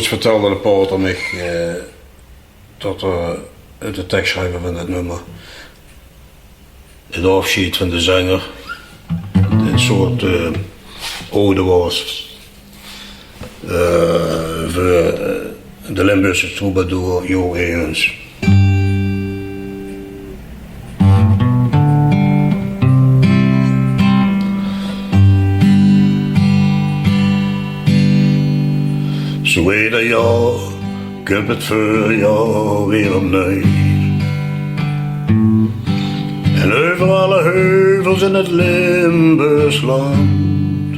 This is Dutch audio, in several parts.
Ooit vertelde de poot mij tot de tekstschrijver van het nummer. Het afscheid van de zanger. Een soort ode was voor de Limburgse troubadour Jo Egens. Zo ieder jaar komt het voorjaar weer opnieuw. En over alle heuvels in het Limburgs land,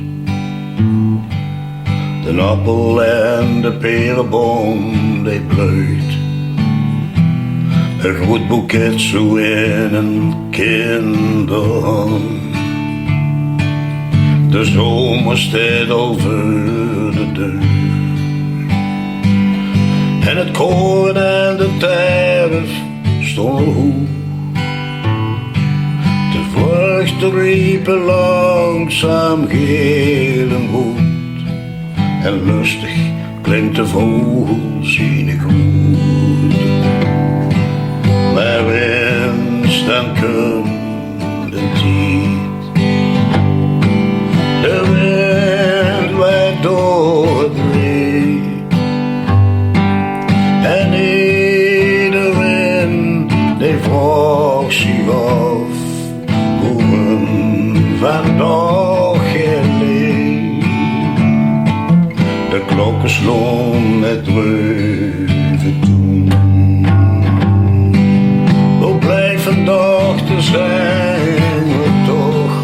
de appel en de perenboom die bloeit. Een goed boeket zo in een kinderhand. De zomer staat over de deur. En het koren en de terf stonden hoog. De vruchten riepen langzaam geel en goed. En lustig klinkt de vogels in het goed. Maar wens dan komt de tijd. De wind waait door het leed. En iedereen die vraagt zich af hoe een vandaag geleefd. De klokken sloegen het reuven toen. Hoe blijft vandaag te zijn we toch?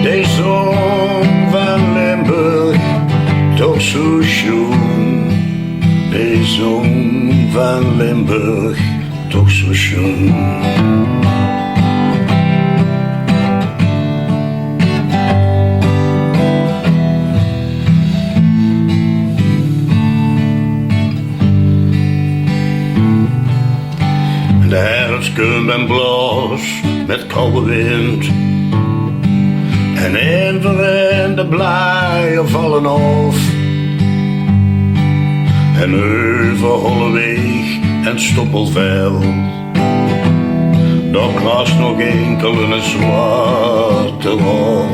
De zon van Limburg toch zo schoon. De zon van Limburg, toch zo schoon. De herfst komt en blaast met koude wind. En in de blijen vallen af. En over Holleweg en Stoppelveld, daar krast nog enkel een zwarte wolk.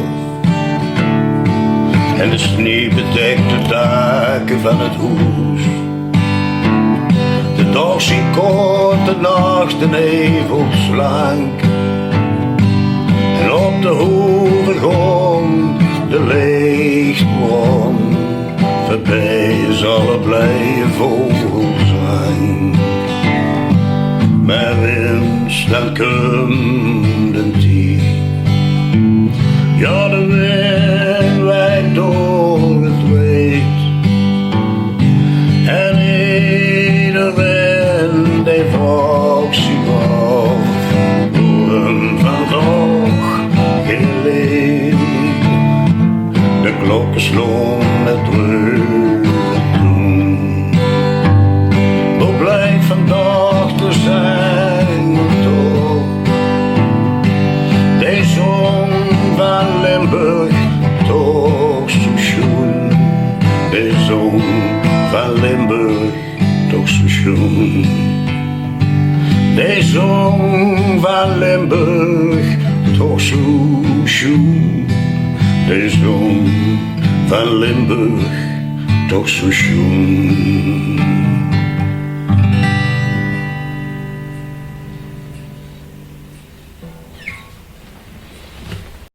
En de sneeuw bedekt de daken van het huis. De dag ziet kort, de nacht de nevel slank. En op de hoevergrond de lichtbron. Voorbij zal er blije vogelzang. Maar eens dan komt een tijd. Ja, de wind waait door het wijd. En iedereen die vraagt zich af hoe een vandaag geleefd. De klokken sloegen het reuven toen. Hoe blijft vandaag te zijn toch? De zon van Limburg toch zo schoon. De zon van Limburg toch zo schoon. De zon van Limburg toch zo schoon. De zon van Limburg toch zo schoon.